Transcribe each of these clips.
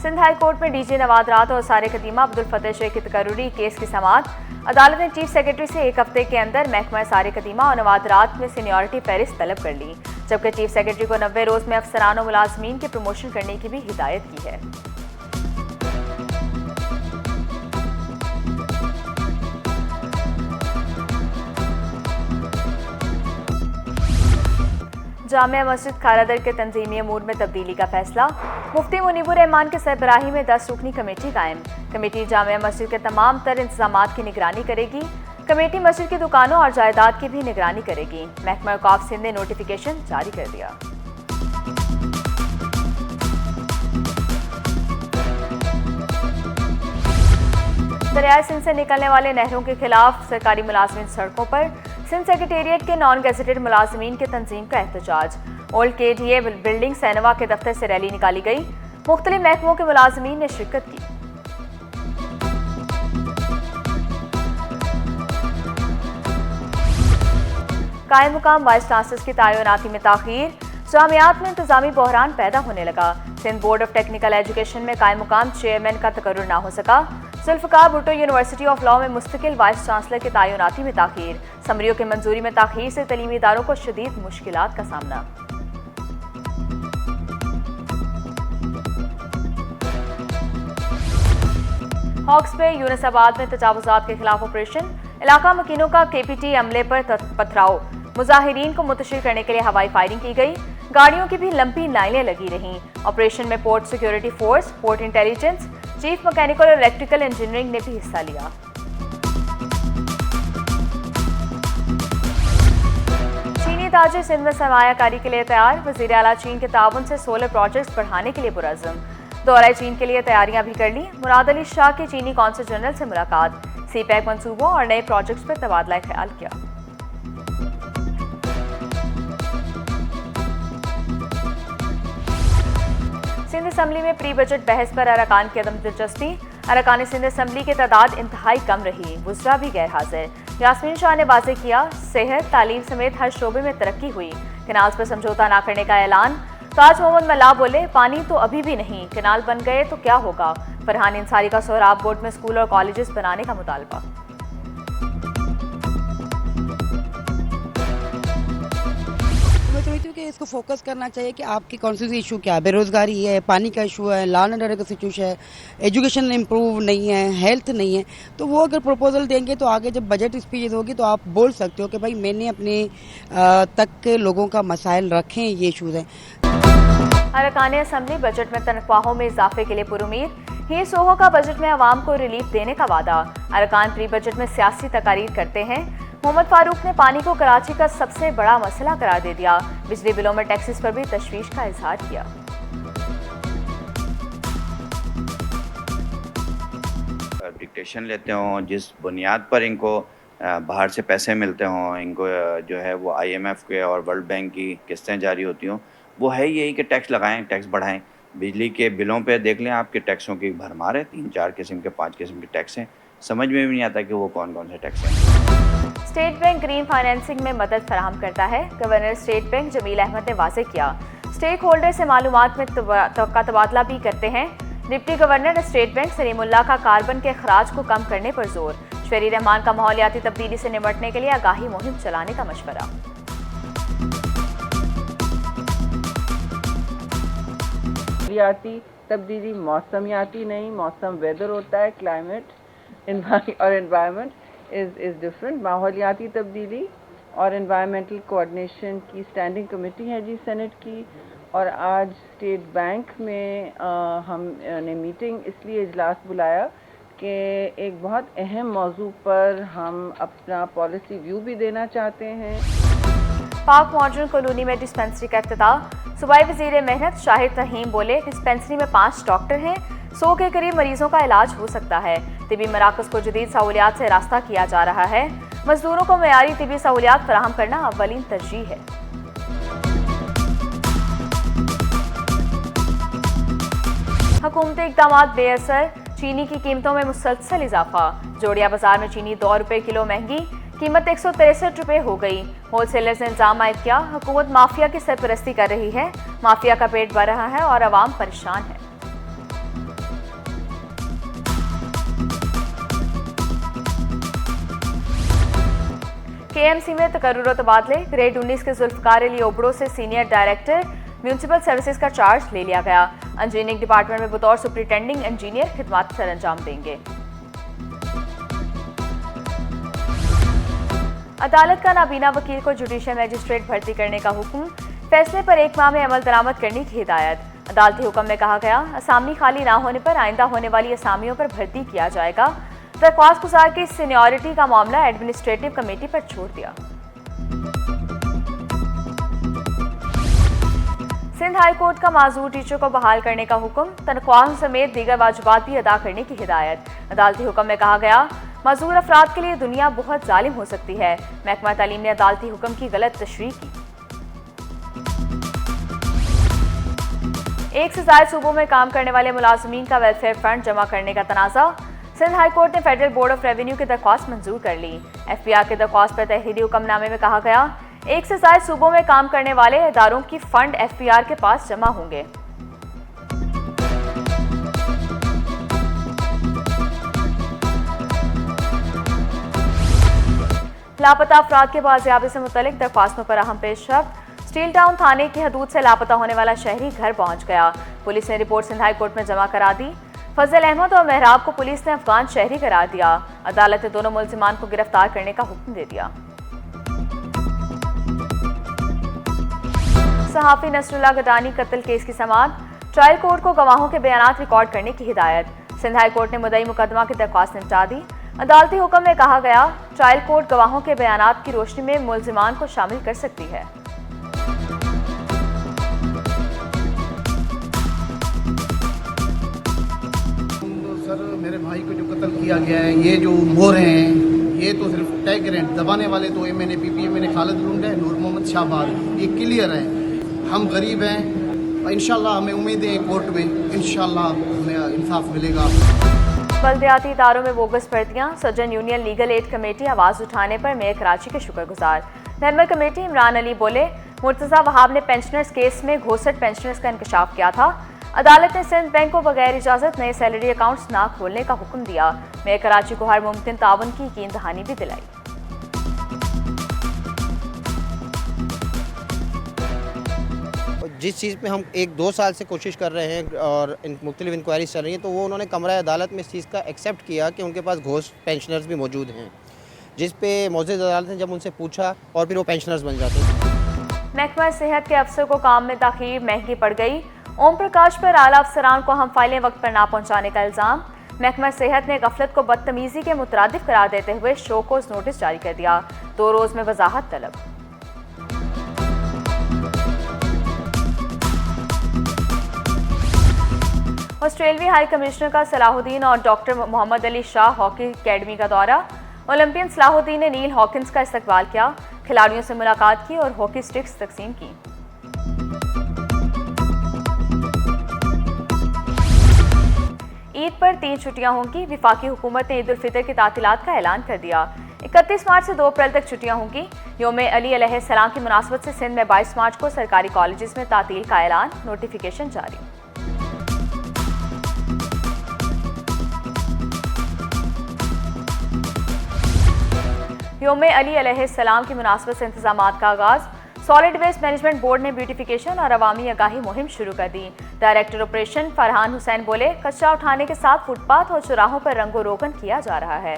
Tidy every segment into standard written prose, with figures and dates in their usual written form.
Sindh high court में DJ Nawaz रात और सारे कदीमा अब्दुल फतेह शेख की तकर्रुरी केस की समाअत। अदालत ने चीफ सेक्रेटरी से 1 हफ्ते के अंदर महकमा सारे कदीमा और नवाज रात में सीनियरिटी फहरिस्त तलब कर ली, जबकि चीफ सेक्रेटरी को 90 रोज में अफसरान और मुलाजमीन के प्रमोशन करने की भी हिदायत की है। जामिया मस्जिद खालादर के तंजीमी अमूर में तब्दीली का फैसला। मुफ्ती मुनीबुर रहमान के सरबराही में 10 रुकनी कमेटी कायम। कमेटी जामिया मस्जिद के तमाम तर इंतजामात की निगरानी करेगी। कमेटी मस्जिद की दुकानों और जायदाद की भी निगरानी करेगी। महकमा औकाफ सिंध ने नोटिफिकेशन जारी कर दिया। दरियाए सिंध से निकलने वाले नहरों के खिलाफ सरकारी मुलाजमीन सड़कों पर। सिंध सेक्रेटेरिएट के नॉन गेजेटेड मुलाजमीन के तंजीम का एहतजाज। ओल्ड KDA बिल्डिंग सैनवा के दफ्तर से रैली निकाली गई। मुख्तलिफ महकमों के मुलाजमीन ने शिरकत की। कायम मुकाम वाइस चांसलर्स की तयनाती में ताखीर। जामियात में इंतजामी बहरान पैदा होने लगा। Sindh board of technical education में कायम मुकाम चेयरमैन का तकर्रुर ना हो सका। Zulfikar Bhutto university of law में मुस्तकिल वाइस चांसलर की तयनाती में ताखीर। समरियों की मंजूरी में ताखीर से तलीमी इदारों को शदीद मुश्किलात का सामना। हॉक्स पे यूनिसाबाद में तजावुजात के खिलाफ ऑपरेशन। इलाका मकीनों का KPT अमले पर पथराव। मुजाहिरीन को मुतशिर करने के लिए हवाई फायरिंग की गई। गाड़ियों की भी लंबी लाइनें लगी रहीं। ऑपरेशन में port security force, port intelligence, chief mechanical और इलेक्ट्रिकल इंजीनियरिंग ने भी हिस्सा लिया। चीनी ताजिर सिंध में सरमायाकारी के लिए तैयार। वज़ीर आला चीन के ताउन से सोलर प्रोजेक्ट्स बढ़ाने के लिए पुरअज़्म। दौरा चीन के लिए तैयारियां भी कर ली। मुराद अली शाह की चीनी कौंसल जनरल से मुलाकात। CPEC मंसूबों और नए प्रोजेक्ट्स पर तबादला ख्याल किया। सिंध असम्बली में प्री बजट बहस पर अरकान की अदम दिलचस्पी। अरकान सिंध असम्बली की तादाद इंतहाई कम रही। वुज़रा भी गैर हाजिर। यास्मीन शाह ने वाज़ेह किया, सेहत तालीम समेत हर शोबे में तरक्की हुई। कैनाल्स पर समझौता न करने का ऐलान। ताज मोहम्मद मल्ला बोले, पानी तो अभी भी नहीं, कैनाल बन गए तो क्या होगा। फरहान इंसारी का सोहराब बोर्ड में स्कूल और कॉलेजेस बनाने का मुतालबा। मैं समझती हूँ कि इसको फोकस करना चाहिए कि आपकी कॉन्स्टिट्यूंसी इशू क्या है। बेरोजगारी है, पानी का इशू है, लॉ एंड ऑर्डर का सिचुएशन है, एजुकेशन इम्प्रूव नहीं है, हेल्थ नहीं है। तो वो अगर प्रपोजल देंगे तो आगे जब बजट स्पीच होगी तो आप बोल सकते हो कि भाई मैंने अपने तक के लोगों का मसाइल रखें, ये इशूज़ हैं। अरकान असम्बली बजट में तनख्वाहों में इजाफे के लिए पुरुमीद। हीर सोहो का बजट में आवाम को रिलीफ देने का वादा। अरकान प्री बजट में सियासी तकारीर करते हैं। मोहम्मद फारूक ने पानी को कराची का सबसे बड़ा मसला करार दे दिया। बिजली बिलों में टैक्सेस पर भी तशवीश का इजहार किया। डिक्टेशन लेते हों, जिस बुनियाद पर इनको बाहर से पैसे मिलते हों, इनको जो है वो IMF के और वर्ल्ड बैंक की किस्तें जारी होती हों, वो है यही कि टैक्स लगाएं, टैक्स बढ़ाएं। बिजली के बिलों पे देख लें, आपके टैक्सों की भरमार है। 3-4 किस्म के 5 किस्म के टैक्स हैं। समझ में भी नहीं आता कि वो कौन कौन से टैक्स हैं। स्टेट बैंक ग्रीन फाइनेंसिंग में मदद फराहम करता है। Governor state bank Jameel Ahmed ने वाज़ेह किया। स्टेक होल्डर से मालूमात में तबादला भी करते हैं। डिप्टी गवर्नर ने स्टेट बैंक सलीमुल्लाह का कार्बन के अखराज को कम करने पर जोर। शफरी रहमान का माहौलियाती तब्दीली से निपटने के लिए आगाही मुहिम चलाने का मशवरा। माहौलियाती तब्दीली मौसमियाती नहीं, मौसम वेदर होता है, क्लाइमेट और एनवायरनमेंट इज़ डिफरेंट। माहौलियाती तब्दीली और एनवायरमेंटल कोऑर्डिनेशन की स्टैंडिंग कमेटी है जी सेनेट की। और आज स्टेट बैंक में हमने मीटिंग इसलिए इजलास बुलाया कि एक बहुत अहम मौजू पर हम अपना पॉलिसी व्यू भी देना चाहते हैं। पाक मॉडर्न कॉलोनी में डिस्पेंसरी का इफ्तिताह। सूबाई वज़ीर मेहनत शाहिद तहीम बोले, डिस्पेंसरी में 5 डॉक्टर हैं, 100 के करीब मरीजों का इलाज हो सकता है। तिबी मराकज़ को जदीद सहूलियात से रास्ता किया जा रहा है। मजदूरों को मेयारी तिबी सहूलियात फराहम करना अव्वलीन तरजीह है। हुकूमती इक़दामात बेअसर। चीनी की कीमतों में मुसलसल इजाफा। जोड़िया बाजार में चीनी 2 रुपये किलो महंगी, कीमत 163 रुपये हो गई। होलसेलर्स ने इल्जाम आयद किया, हुकूमत माफिया की सरपरस्ती कर रही है। माफिया का पेट भर रहा है और आवाम परेशान है। KMC में तकर्रुर तबादले। ग्रेड 19 के जुल्फकार अली ओबड़ो से सीनियर डायरेक्टर म्यूनिसिपल सर्विसेज का चार्ज ले लिया गया। इंजीनियरिंग डिपार्टमेंट में बतौर सुपरिटेंडिंग इंजीनियर खिदमत सर अंजाम देंगे। अदालत का नाबीना वकील को जुडिशियल मजिस्ट्रेट भर्ती करने का हुक्म। फैसले पर 1 माह में अमल दरामद करने की हिदायत। अदालती हुक्म में कहा गया, असामी खाली ना होने पर आइंदा होने वाली असामियों पर भर्ती किया जाएगा। दरख्वास्त गुजार की सीनियरिटी का मामला एडमिनिस्ट्रेटिव कमेटी पर छोड़ दिया। सिंध हाई कोर्ट का माजूर टीचर को बहाल करने का हुक्म। तनख्वाहों समेत दीगर वाजिबात भी अदा करने की हिदायत। अदालती हुक्म में कहा गया, माजूर अफराद के लिए दुनिया बहुत जालिम हो सकती है। महकमा तालीम ने अदालती हुक्म की गलत तशरीह की। 1 से ज़ायद सूबों में काम करने वाले मुलाजमीन का वेलफेयर फंड जमा करने का तनाज़ा। सिंध हाई कोर्ट ने फेडरल बोर्ड ऑफ रेवेन्यू की दरख्वास्त मंजूर कर ली। FBR की दरख्वास्त पर तहरीरी हुक्मनामे में कहा गया, 1 से ज़ायद सूबों में काम करने वाले इदारों की फंड FBR के पास जमा होंगे। लापता अफराद के बाजियाबी से मुतल्लिक दरख्वास्तों पर अहम पेशरफ्त। स्टील टाउन थाने की हदूद से लापता होने वाला शहरी घर पहुंच गया। पुलिस ने रिपोर्ट सिंध हाई कोर्ट में जमा करा दी। फजल अहमद और मेहराब को पुलिस ने अफगान शहरी करार दिया। अदालत ने दोनों मुल्जिमान को गिरफ्तार करने का हुक्म दे दिया। सहाफी नसरुल्लाह गडानी कत्ल केस की समाअत। ट्रायल कोर्ट को गवाहों के बयानात रिकॉर्ड करने की हिदायत। सिंध हाई कोर्ट ने मुद्दई मुकदमा की दरख्वास्त निपटा दी। अदालती हुक्म में कहा गया, ट्रायल कोर्ट गवाहों के बयानात की रोशनी में मुल्जिमान को शामिल कर सकती है। सर, मेरे भाई को जो कत्ल किया गया है, ये जो मोर हैं, ये तो सिर्फ टैग रेंट दबाने वाले तो MNA PPMNA खालिद लुंड है, नूर मोहम्मद शाहबाद, ये क्लियर है। हम गरीब हैं, इंशाल्लाह हमें उम्मीद है कोर्ट में इंशाल्लाह हमें इंसाफ मिलेगा। बल्दियाती इदारों में बोगस भर्तियां। सजन यूनियन लीगल एड कमेटी आवाज़ उठाने पर मेयर कराची के शुक्रगुजार। मेंबर कमेटी इमरान अली बोले, मुर्तज़ा वहाब ने पेंशनर्स केस में घोसट पेंशनर्स का इंकशाफ किया था। अदालत ने सिंध बैंक को बगैर इजाज़त नए सैलरी अकाउंट्स ना खोलने का हुक्म दिया। मेयर कराची को हर मुमकिन ताउन की यकीन दहानी भी दिलाई। जिस चीज़ पे हम 1-2 साल से कोशिश कर रहे हैं और मुख्तलिफ इंक्वायरीज चल रही हैं, तो वो उन्होंने कमरा अदालत में इस चीज़ का एक्सेप्ट किया कि उनके पास घोस्ट पेंशनर्स भी मौजूद हैं, जिस पे मौजूद अदालत ने जब उनसे पूछा और फिर वो पेंशनर्स बन जाते हैं। महकमा सेहत के अफसर को काम में ताख़ीर महंगी पड़ गई। ओम प्रकाश पर आला अफसरान को हम फाइलें वक्त पर ना पहुँचाने का इल्ज़ाम। महकमा सेहत ने गफलत को बदतमीज़ी के मुतरादिफ करार देते हुए शोकोज नोटिस जारी कर दिया। 2 रोज़ में वजाहत तलब। ऑस्ट्रेलवी हाई कमिश्नर का सलाहुद्दीन और doctor Mohammad Ali Shah hockey academy का दौरा। ओलंपियन सलाहुद्दीन ने नील हॉकिंस का इस्तकबाल किया, खिलाड़ियों से मुलाकात की और हॉकी स्टिक्स तकसीम की। ईद पर 3 छुट्टियां होंगी। विफाकी हुकूमत ने ईद उल फितर की तातीलात का ऐलान कर दिया। 31 मार्च से 2 अप्रैल तक छुट्टियां होंगी। योम अली अलैहिस्सलाम की मुनासबत से सिंध में 22 मार्च को सरकारी कॉलेजेस में तातील का ऐलान, नोटिफिकेशन जारी। योम अली अलैहिस्सलाम की मुनासबत से इंतजामात का आगाज। सॉलिड वेस्ट मैनेजमेंट बोर्ड ने ब्यूटिफिकेशन और अवामी आगाही मुहिम शुरू कर दी। डायरेक्टर ऑपरेशन फरहान हुसैन बोले, कचरा उठाने के साथ फुटपाथ और चौराहों पर रंगो रोगन किया जा रहा है।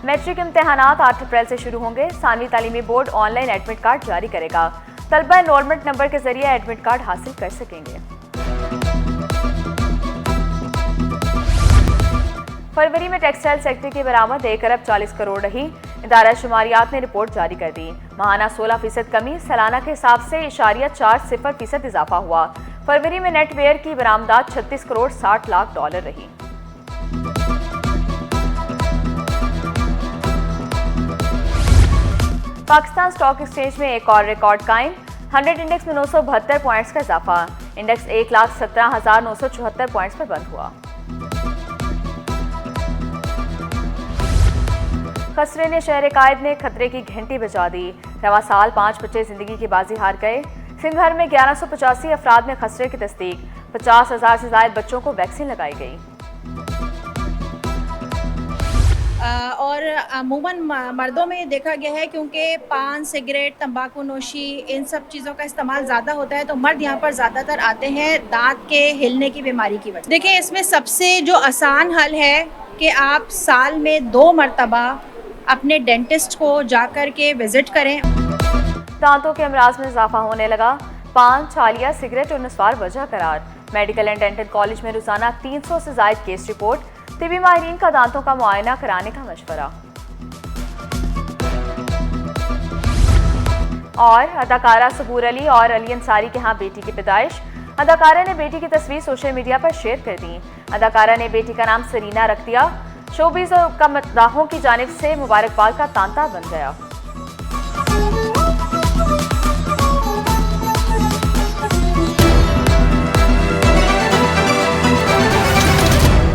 मैट्रिक इम्तिहानात 8 अप्रैल से शुरू होंगे। सानवी तालीमी बोर्ड ऑनलाइन एडमिट कार्ड जारी करेगा। तलबा एनरोलमेंट नंबर के जरिए एडमिट कार्ड हासिल कर सकेंगे। फरवरी में टेक्सटाइल सेक्टर की बरामद 1 अरब 40 करोड़ रही। इदारा शुमारियात ने रिपोर्ट जारी कर दी। माहाना 16% कमी, सालाना के हिसाब से 0.40% इजाफा हुआ। फरवरी में नेट वेयर की बरामदात 36 करोड़ 60 लाख डॉलर रही। पाकिस्तान स्टॉक एक्सचेंज में एक और रिकॉर्ड कायम। 100 इंडेक्स में 972 पॉइंट्स का इजाफा। इंडेक्स 1,17,974 पॉइंट्स पर बंद हुआ। खसरे ने शहर कायद में खतरे की घंटी बजा दी। रवा साल 5 बच्चे जिंदगी की बाजी हार गए। सिंध भर में 1185 अफराद में खसरे की तस्दीक। 50,000 से ज्यादा बच्चों को वैक्सीन लगाई गई। और अमूमन मर्दों में देखा गया है क्योंकि पान, सिगरेट, तंबाकू नोशी इन सब चीज़ों का इस्तेमाल ज़्यादा होता है, तो मर्द यहाँ पर ज़्यादातर आते हैं दांत के हिलने की बीमारी की वजह। देखिए, इसमें सबसे जो आसान हल है कि आप साल में 2 मरतबा अपने डेंटिस्ट को जाकर के विज़िट करें। दांतों के अमराज में इजाफा होने लगा, पान, छालिया, सिगरेट और नस्वार वजह करार। मेडिकल एंड डेंटल कॉलेज में रोजाना 300 से ज्यादा केस रिपोर्ट। तिबी माहिरीन का दांतों का मुआयना कराने का मशवरा। और अदाकारा सबूर अली और अली अंसारी के यहाँ बेटी की पैदाइश। अदाकारा ने बेटी की तस्वीर सोशल मीडिया पर शेयर कर दी। अदाकारा ने बेटी का नाम सरीना रख दिया। शोबीज और मद्दाहों की जानिब से मुबारकबाद का तांता बन गया।